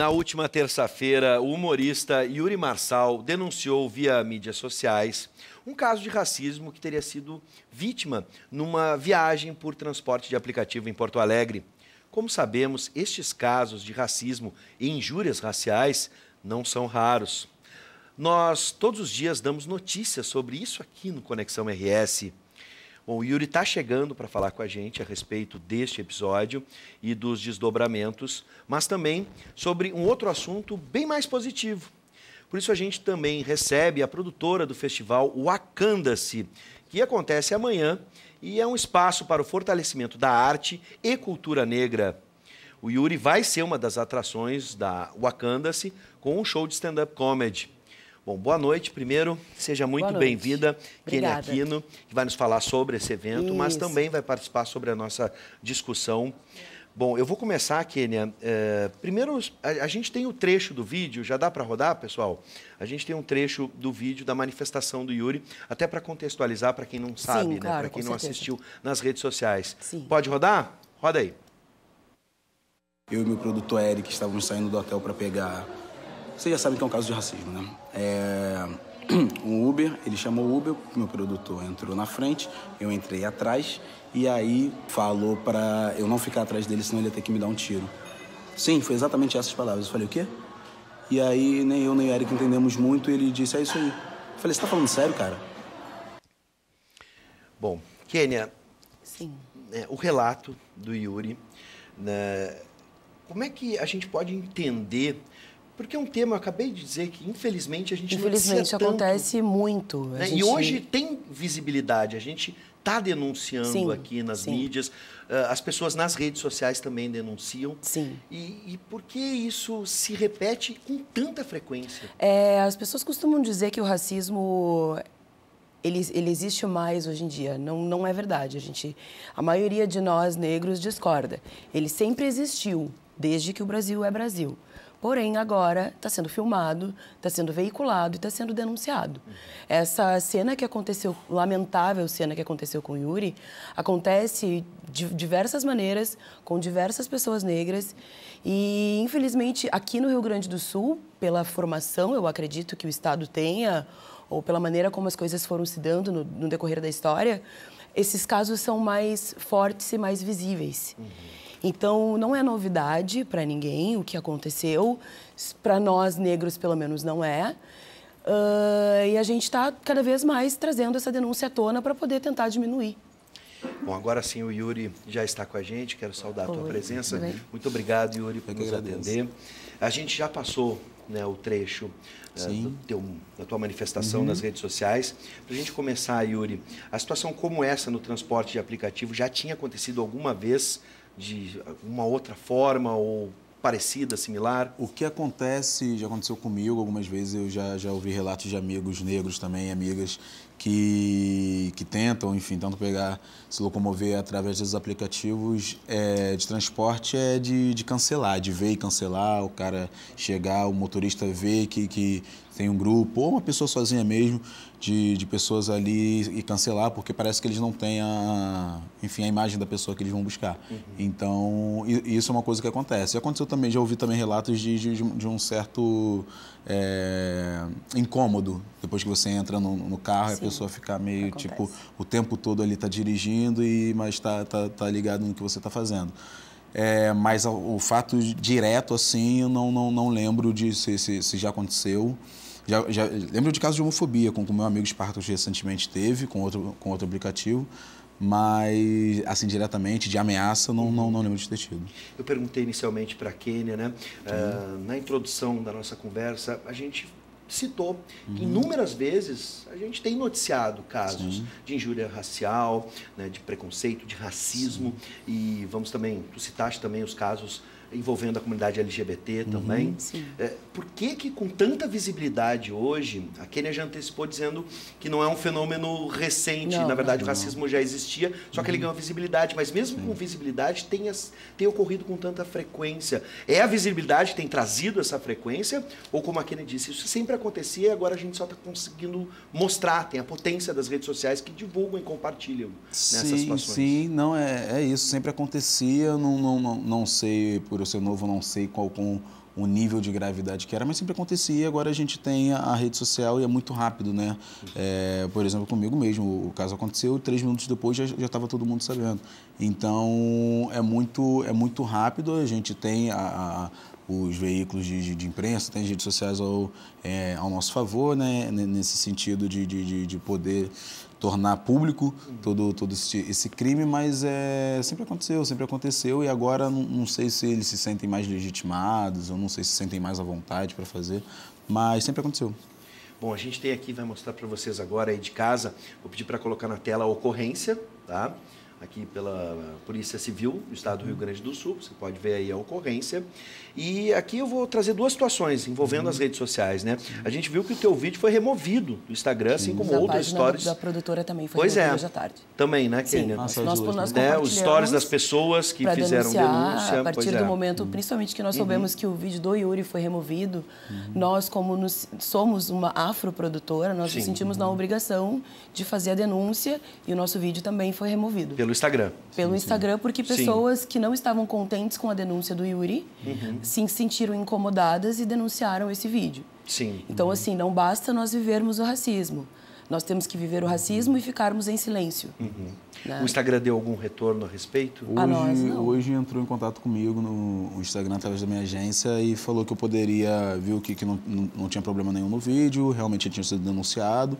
Na última terça-feira, o humorista Yuri Marçal denunciou via mídias sociais um caso de racismo que teria sido vítima numa viagem por transporte de aplicativo em Porto Alegre. Como sabemos, estes casos de racismo e injúrias raciais não são raros. Nós, todos os dias, damos notícias sobre isso aqui no Conexão RS. Bom, o Yuri está chegando para falar com a gente a respeito deste episódio e dos desdobramentos, mas também sobre um outro assunto bem mais positivo. Por isso a gente também recebe a produtora do festival Wakanda-se, que acontece amanhã e é um espaço para o fortalecimento da arte e cultura negra. O Yuri vai ser uma das atrações da Wakanda-se com um show de stand-up comedy. Bom, boa noite. Primeiro, seja muito bem-vinda, Kênia Aquino, que vai nos falar sobre esse evento, mas também vai participar sobre a nossa discussão. Bom, eu vou começar, Kênia. Primeiro, a gente tem o trecho do vídeo, já dá para rodar, pessoal? A gente tem um trecho do vídeo da manifestação do Yuri, até para contextualizar para quem não sabe, né? Para quem não assistiu nas redes sociais. Sim. Pode rodar? Roda aí. Eu e meu produtor Eric estávamos saindo do hotel para pegar... Vocês já sabem que é um caso de racismo, né? Um Uber, ele chamou o Uber, meu produtor entrou na frente, eu entrei atrás e aí falou para eu não ficar atrás dele, senão ele ia ter que me dar um tiro. Sim, foi exatamente essas palavras. Eu falei, o quê? E aí nem eu nem o Eric entendemos muito e ele disse, é isso aí. Eu falei, você tá falando sério, cara? Bom, Kênia, sim. O relato do Yuri, né, como é que a gente pode entender... Porque é um tema, eu acabei de dizer que, infelizmente, a gente não noticia tanto. Infelizmente, acontece muito. Né? E hoje tem visibilidade, a gente está denunciando aqui nas mídias, as pessoas nas redes sociais também denunciam. Sim. E por que isso se repete com tanta frequência? As pessoas costumam dizer que o racismo... Ele existe mais hoje em dia. Não é verdade. A maioria de nós, negros, discorda. Ele sempre existiu, desde que o Brasil é Brasil. Porém, agora está sendo filmado, está sendo veiculado e está sendo denunciado. Essa cena que aconteceu, lamentável cena que aconteceu com o Yuri, acontece de diversas maneiras, com diversas pessoas negras. E, infelizmente, aqui no Rio Grande do Sul, pela formação, eu acredito que o Estado tenha, ou pela maneira como as coisas foram se dando no decorrer da história, esses casos são mais fortes e mais visíveis. Então, não é novidade para ninguém o que aconteceu. Para nós, negros, pelo menos, não é. E a gente está cada vez mais trazendo essa denúncia à tona para poder tentar diminuir. Bom, agora sim o Yuri já está com a gente. Quero saudar a tua presença. Muito obrigado, Yuri, por nos atender. A gente já passou, né, o trecho da tua manifestação nas redes sociais. Para a gente começar, Yuri, a situação como essa no transporte de aplicativo já tinha acontecido alguma vez de uma outra forma ou parecida, similar? O que acontece, já aconteceu comigo algumas vezes, eu já ouvi relatos de amigos negros também, amigas, que tentam, enfim, se locomover através dos aplicativos de transporte, de cancelar, de ver e cancelar, o cara chegar, o motorista ver que tem um grupo, ou uma pessoa sozinha mesmo, de pessoas ali e cancelar, porque parece que eles não têm a imagem da pessoa que eles vão buscar. Então, isso é uma coisa que acontece. E aconteceu também, já ouvi também relatos de um certo incômodo, depois que você entra no carro, a pessoa fica meio, tipo, o tempo todo ali está dirigindo, mas tá ligado no que você está fazendo. Mas o fato direto, assim, eu não lembro de se já aconteceu. Já lembro de casos de homofobia, com o meu amigo Spartacus recentemente teve, com outro aplicativo, mas, assim, diretamente, de ameaça, não lembro de ter tido. Eu perguntei inicialmente para a Kênia, né? Na introdução da nossa conversa, a gente citou que inúmeras vezes a gente tem noticiado casos de injúria racial, né, de preconceito, de racismo, e tu citaste também os casos envolvendo a comunidade LGBT também. Por que com tanta visibilidade hoje, a Kênia já antecipou dizendo que não é um fenômeno recente, na verdade o racismo já existia, só que ele ganhou visibilidade, mas mesmo com visibilidade tem ocorrido com tanta frequência. É a visibilidade que tem trazido essa frequência, ou como a Kênia disse, isso sempre acontecia e agora a gente só está conseguindo mostrar, tem a potência das redes sociais que divulgam e compartilham nessas situações. Sim, não, é isso, sempre acontecia, não sei, por eu ser novo, não sei qual com o nível de gravidade que era, mas sempre acontecia. Agora a gente tem a rede social e é muito rápido, né? Por exemplo, comigo mesmo, o caso aconteceu, 3 minutos depois já estava todo mundo sabendo. Então, é muito rápido, a gente tem os veículos de imprensa, tem as redes sociais ao nosso favor, né? Nesse sentido de poder tornar público todo esse crime, mas sempre aconteceu e agora não sei se eles se sentem mais legitimados, ou não sei se sentem mais à vontade para fazer, mas sempre aconteceu. Bom, a gente tem aqui, vai mostrar para vocês agora aí de casa, vou pedir para colocar na tela a ocorrência, tá? Aqui pela Polícia Civil do Estado do Rio Grande do Sul, você pode ver aí a ocorrência. E aqui eu vou trazer 2 situações envolvendo as redes sociais, né? A gente viu que o teu vídeo foi removido do Instagram, assim como outras stories. Da produtora também foi removida hoje à tarde. Também, né, Kênia? Sim, nós compartilhamos os stories das pessoas que fizeram denúncia. A partir do momento, principalmente que nós soubemos que o vídeo do Yuri foi removido, nós, como somos uma afroprodutora, nós nos sentimos na obrigação de fazer a denúncia e o nosso vídeo também foi removido. Pelo Instagram. Pelo Instagram, porque pessoas que não estavam contentes com a denúncia do Yuri se sentiram incomodadas e denunciaram esse vídeo. Sim. Então, assim, não basta nós vivermos o racismo. Nós temos que viver o racismo e ficarmos em silêncio. Né? O Instagram deu algum retorno a respeito? Hoje entrou em contato comigo no Instagram através da minha agência e falou que eu poderia, viu que não tinha problema nenhum no vídeo, realmente tinha sido denunciado,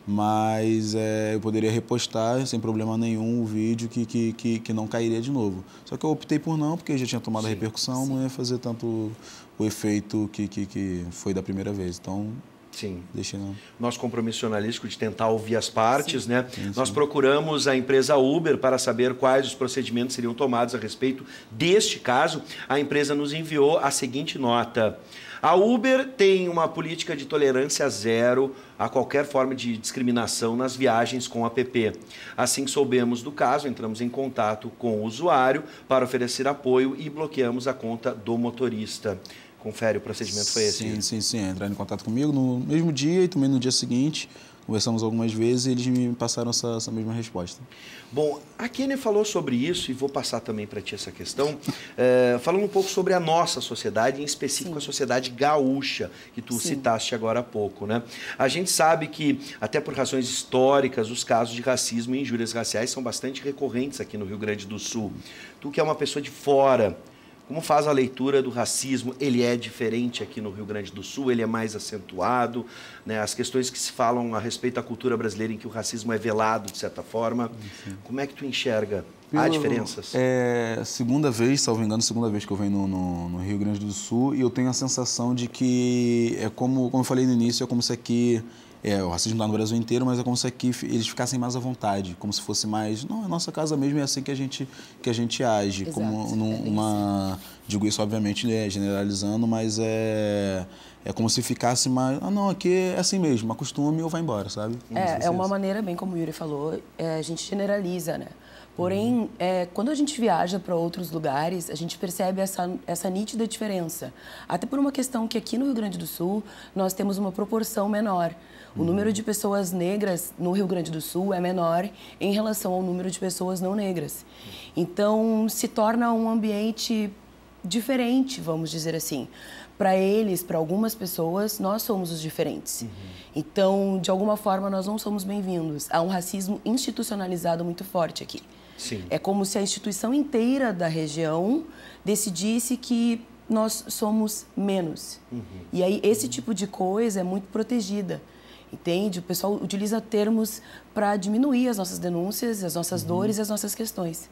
mas eu poderia repostar sem problema nenhum o vídeo que não cairia de novo. Só que eu optei por não, porque já tinha tomado a repercussão, não ia fazer tanto o efeito que foi da primeira vez. Então, sim. Deixei não. Nosso compromisso jornalístico de tentar ouvir as partes, né? Sim. Nós procuramos a empresa Uber para saber quais os procedimentos seriam tomados a respeito deste caso. A empresa nos enviou a seguinte nota: a Uber tem uma política de tolerância zero a qualquer forma de discriminação nas viagens com app. Assim que soubemos do caso, entramos em contato com o usuário para oferecer apoio e bloqueamos a conta do motorista. Confere, o procedimento foi esse? Sim. Entraram em contato comigo no mesmo dia e também no dia seguinte. Conversamos algumas vezes e eles me passaram essa mesma resposta. Bom, a Kênia falou sobre isso e vou passar também para ti essa questão, falando um pouco sobre a nossa sociedade, em específico a sociedade gaúcha, que tu citaste agora há pouco, né? A gente sabe que, até por razões históricas, os casos de racismo e injúrias raciais são bastante recorrentes aqui no Rio Grande do Sul. Tu que é uma pessoa de fora, como faz a leitura do racismo? Ele é diferente aqui no Rio Grande do Sul? Ele é mais acentuado? Né? As questões que se falam a respeito da cultura brasileira em que o racismo é velado, de certa forma. Como é que tu enxerga? Há diferenças? Segunda vez, salvo engano, segunda vez que eu venho no Rio Grande do Sul e eu tenho a sensação de que, como eu falei no início, é como se aqui... o racismo está no Brasil inteiro, mas é como se aqui eles ficassem mais à vontade, como se fosse mais... Não, é nossa casa mesmo, é assim que a gente age. Exato, Como digo isso, obviamente, generalizando, mas é como se ficasse mais... não, aqui é assim mesmo, acostume ou vai embora, sabe? É uma maneira, bem como o Yuri falou, a gente generaliza, né? Porém, quando a gente viaja para outros lugares, a gente percebe essa nítida diferença. Até por uma questão que aqui no Rio Grande do Sul, nós temos uma proporção menor. O número de pessoas negras no Rio Grande do Sul é menor em relação ao número de pessoas não negras. Então, se torna um ambiente diferente, vamos dizer assim. Para eles, para algumas pessoas, nós somos os diferentes. Então, de alguma forma, nós não somos bem-vindos. Há um racismo institucionalizado muito forte aqui. Sim. É como se a instituição inteira da região decidisse que nós somos menos. E aí, esse tipo de coisa é muito protegida. Entende? O pessoal utiliza termos para diminuir as nossas denúncias, as nossas dores e as nossas questões.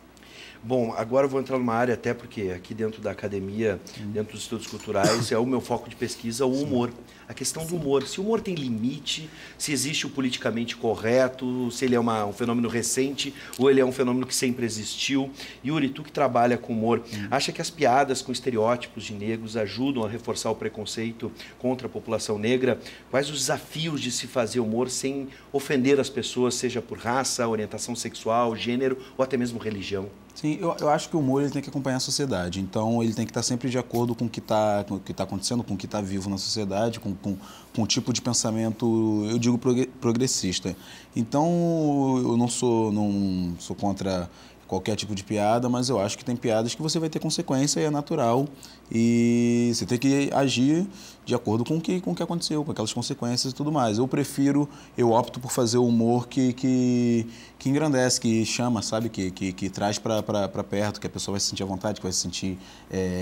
Bom, agora eu vou entrar numa área, até porque aqui dentro da academia, dentro dos estudos culturais, é o meu foco de pesquisa, o humor. A questão do humor. Se o humor tem limite, se existe o politicamente correto, se ele é um fenômeno recente ou ele é um fenômeno que sempre existiu. Yuri, tu que trabalha com humor, acha que as piadas com estereótipos de negros ajudam a reforçar o preconceito contra a população negra? Quais os desafios de se fazer humor sem ofender as pessoas, seja por raça, orientação sexual, gênero ou até mesmo religião? Sim, eu acho que o humor ele tem que acompanhar a sociedade. Então, ele tem que estar sempre de acordo com o que está acontecendo, com o que está vivo na sociedade, com o tipo de pensamento, eu digo, progressista. Então, eu não sou contra qualquer tipo de piada, mas eu acho que tem piadas que você vai ter consequência e é natural. E você tem que agir de acordo com o que aconteceu, com aquelas consequências e tudo mais. Eu opto por fazer o humor que engrandece, que chama, sabe? Que traz para perto, que a pessoa vai se sentir à vontade, que vai se sentir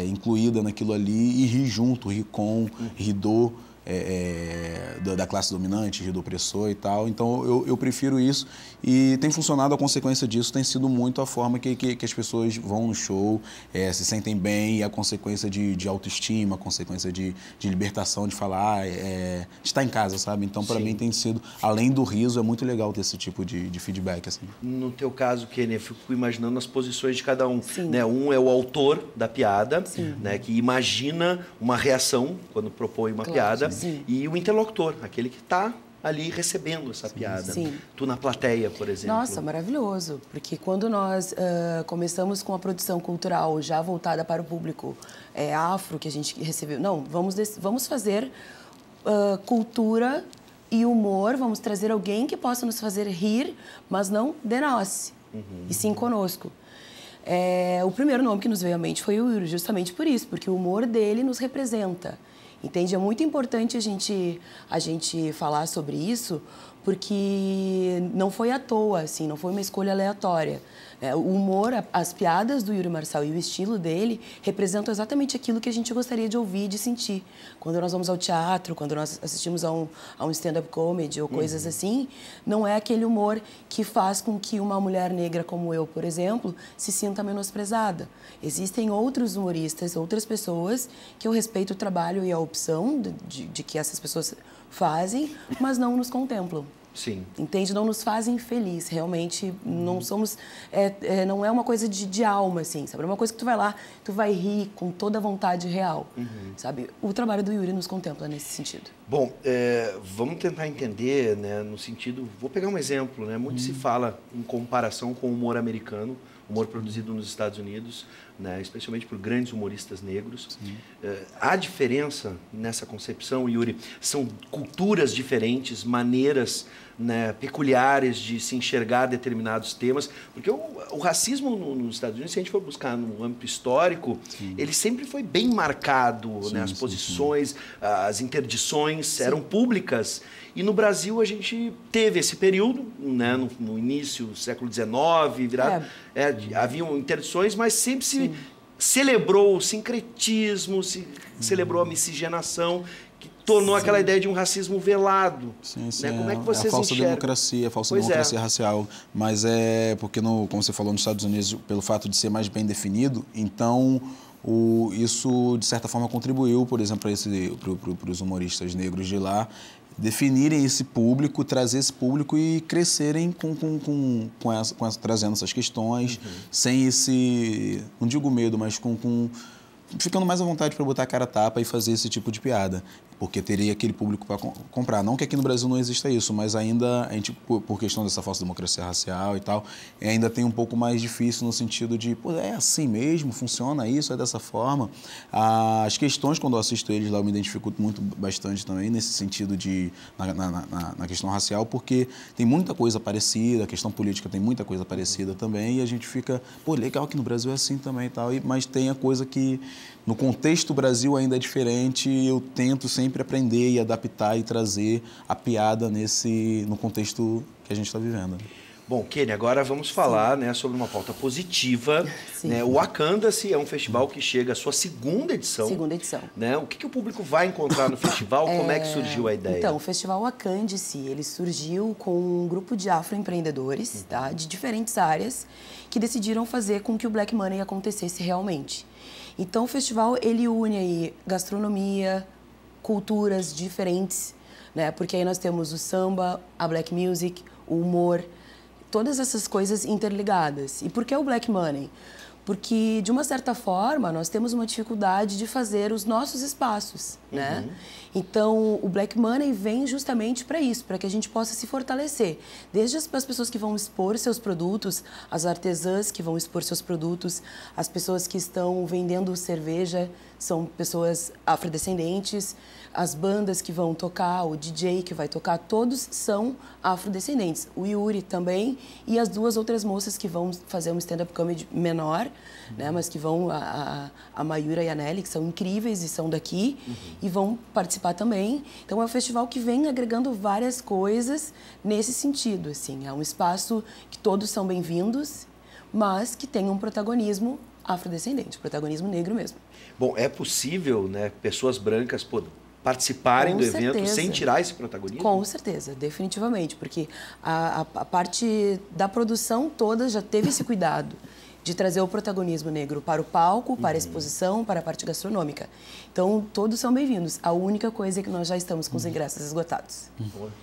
incluída naquilo ali e rir junto, rir com, rir da classe dominante, rir do opressor e tal. Então, eu prefiro isso e tem funcionado. A consequência disso tem sido muito a forma que as pessoas vão no show, se sentem bem, e a consequência de autoestima, a consequência de libertação, de falar, de estar em casa, sabe? Então, para mim, tem sido, além do riso, é muito legal ter esse tipo de feedback, assim. No teu caso, Kenny, eu fico imaginando as posições de cada um. Sim. Né? Um é o autor da piada, né? Que imagina uma reação quando propõe uma piada. Sim. E o interlocutor, aquele que está ali recebendo essa piada. Sim. Tu na plateia, por exemplo. Nossa, maravilhoso. Porque quando nós começamos com a produção cultural já voltada para o público afro, que a gente recebeu... Não, vamos fazer cultura e humor, vamos trazer alguém que possa nos fazer rir, mas não de nós, e sim conosco. O primeiro nome que nos veio à mente foi o Yuri, justamente por isso, porque o humor dele nos representa. Entende? É muito importante a gente falar sobre isso, porque não foi à toa, assim, não foi uma escolha aleatória. O humor, as piadas do Yuri Marçal e o estilo dele representam exatamente aquilo que a gente gostaria de ouvir, de sentir. Quando nós vamos ao teatro, quando nós assistimos a um stand-up comedy ou coisas assim, não é aquele humor que faz com que uma mulher negra como eu, por exemplo, se sinta menosprezada. Existem outros humoristas, outras pessoas que eu respeito o trabalho e a opção de que essas pessoas fazem, mas não nos contemplam. Sim. Entende? Não nos fazem feliz. Realmente, não somos... não é uma coisa de alma, assim, sabe? É uma coisa que tu vai lá, tu vai rir com toda a vontade real, sabe? O trabalho do Yuri nos contempla nesse sentido. Bom, vamos tentar entender, né, no sentido... Vou pegar um exemplo, né? Muito se fala em comparação com o humor americano, humor produzido nos Estados Unidos, né, especialmente por grandes humoristas negros. Há diferença nessa concepção, Yuri? São culturas diferentes, maneiras, né, peculiares de se enxergar determinados temas, porque o racismo nos Estados Unidos, se a gente for buscar no âmbito histórico, ele sempre foi bem marcado, né, as posições, as interdições eram públicas. E no Brasil a gente teve esse período, né, no início do século XIX, haviam interdições, mas sempre se celebrou o sincretismo, se celebrou a miscigenação, que tornou aquela ideia de um racismo velado. Sim, né? Como é que vocês a falsa enxergam? democracia, a falsa democracia racial. Mas porque, como você falou, nos Estados Unidos, pelo fato de ser mais bem definido, então isso, de certa forma, contribuiu, por exemplo, para os humoristas negros de lá, definirem esse público, trazer esse público e crescerem trazendo essas questões, sem esse, não digo medo, mas ficando mais à vontade para botar a cara a tapa e fazer esse tipo de piada, porque teria aquele público para comprar. Não que aqui no Brasil não exista isso, mas ainda, a gente, por questão dessa falsa democracia racial e tal, ainda tem um pouco mais difícil no sentido de, pô, é assim mesmo, funciona isso, é dessa forma. As questões, quando eu assisto eles lá, eu me identifico bastante também nesse sentido na questão racial, porque tem muita coisa parecida, a questão política tem muita coisa parecida também, e a gente fica, pô, legal que no Brasil é assim também e tal, mas tem a coisa que no contexto Brasil ainda é diferente, eu tento sempre aprender e adaptar e trazer a piada no contexto que a gente está vivendo. Bom, Kenny, agora vamos falar, né, sobre uma pauta positiva. Né? O Wakanda-se é um festival que chega à sua segunda edição. Segunda edição. Né? O que o público vai encontrar no festival? Como é que surgiu a ideia? Então, o Festival Wakanda-se, ele surgiu com um grupo de afroempreendedores, tá, de diferentes áreas, que decidiram fazer com que o Black Money acontecesse realmente. Então, o festival, ele une aí gastronomia, culturas diferentes, né? Porque aí nós temos o samba, a black music, o humor, todas essas coisas interligadas. E por que o Black Money? Porque, de uma certa forma, nós temos uma dificuldade de fazer os nossos espaços, né? Então, o Black Money vem justamente para isso, para que a gente possa se fortalecer. Desde as pessoas que vão expor seus produtos, as artesãs que vão expor seus produtos, as pessoas que estão vendendo cerveja, são pessoas afrodescendentes, as bandas que vão tocar, o DJ que vai tocar, todos são afrodescendentes. O Yuri também e as duas outras moças que vão fazer um stand-up comedy menor, né, mas que vão, a Mayura e a Nelly, que são incríveis e são daqui, e vão participar também. Então, é um festival que vem agregando várias coisas nesse sentido, assim. É um espaço que todos são bem-vindos, mas que tem um protagonismo afrodescendente, protagonismo negro mesmo. Bom, é possível, né, pessoas brancas participarem Com do evento certeza. sem tirar esse protagonismo? Com certeza, definitivamente, porque a parte da produção toda já teve esse cuidado de trazer o protagonismo negro para o palco, para a exposição, para a parte gastronômica. Então, todos são bem-vindos. A única coisa é que nós já estamos com os ingressos esgotados.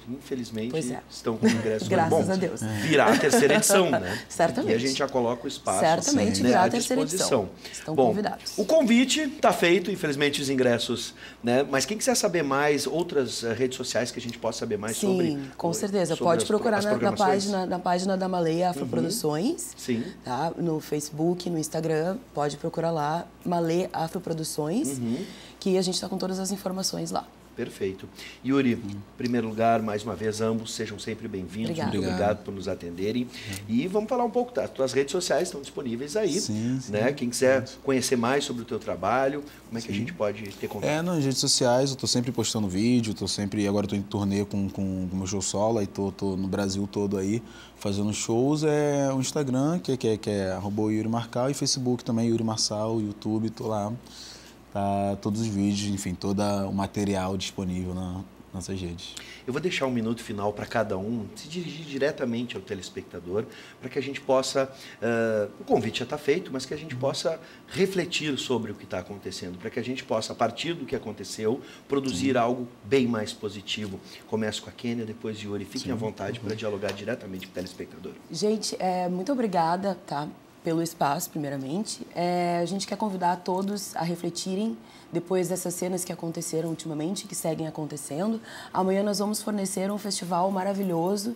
Infelizmente, Pois é. estão com ingressos. Graças Bom, a Deus. Virá a terceira edição, né? Certamente. E a gente já coloca o espaço, Certamente né, virá à a terceira disposição. edição. Estão Bom, convidados. O convite está feito, infelizmente os ingressos, né? Mas quem quiser saber mais, outras redes sociais que a gente possa saber mais sobre... Sim, com certeza. sobre Pode as procurar as na programações? página da Malê Afroproduções. Sim. Tá? No Facebook, no Instagram, pode procurar lá, Malê Afroproduções, que a gente está com todas as informações lá. Perfeito. Yuri, em primeiro lugar, mais uma vez, ambos sejam sempre bem-vindos. Obrigada. Muito obrigado por nos atenderem. E vamos falar um pouco, das tuas redes sociais estão disponíveis aí. Sim, né? sim. Quem quiser conhecer mais sobre o teu trabalho, como é que a gente pode ter contato? Nas redes sociais, eu tô sempre postando vídeo, agora estou em turnê com o meu show solo, aí tô no Brasil todo aí, fazendo shows. O Instagram, que é @Yuri Marçal, e Facebook também, Yuri Marçal, YouTube, tô lá. Tá todos os vídeos, enfim, todo o material disponível nas nossas redes. Eu vou deixar um minuto final para cada um se dirigir diretamente ao telespectador, para que a gente possa, o convite já está feito, mas que a gente possa refletir sobre o que está acontecendo, para que a gente possa, a partir do que aconteceu, produzir algo bem mais positivo. Começo com a Kênia, depois Yuri. Fiquem à vontade para dialogar diretamente com o telespectador. Gente, muito obrigada, tá? Pelo espaço, primeiramente. A gente quer convidar todos a refletirem depois dessas cenas que aconteceram ultimamente, que seguem acontecendo. Amanhã nós vamos fornecer um festival maravilhoso,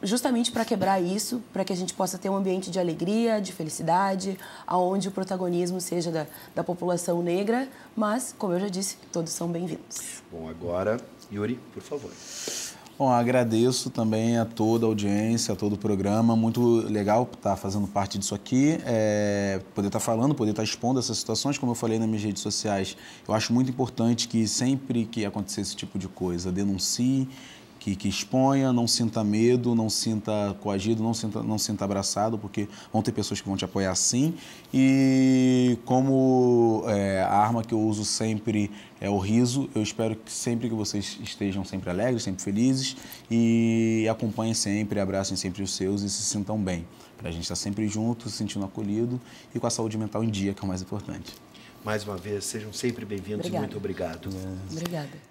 justamente para quebrar isso, para que a gente possa ter um ambiente de alegria, de felicidade, onde o protagonismo seja da população negra, mas, como eu já disse, todos são bem-vindos. Bom, agora, Yuri, por favor. Bom, agradeço também a toda a audiência, a todo o programa. Muito legal estar fazendo parte disso aqui, poder estar falando, poder estar expondo essas situações. Como eu falei nas minhas redes sociais, eu acho muito importante que sempre que acontecer esse tipo de coisa, denuncie, que exponha, não sinta medo, não sinta coagido, não sinta abraçado, porque vão ter pessoas que vão te apoiar sim. E como a arma que eu uso sempre é o riso, eu espero que sempre que vocês estejam sempre alegres, sempre felizes e acompanhem sempre, abracem sempre os seus e se sintam bem. Para a gente estar sempre junto, se sentindo acolhido e com a saúde mental em dia, que é o mais importante. Mais uma vez, sejam sempre bem-vindos e muito obrigado. Obrigada.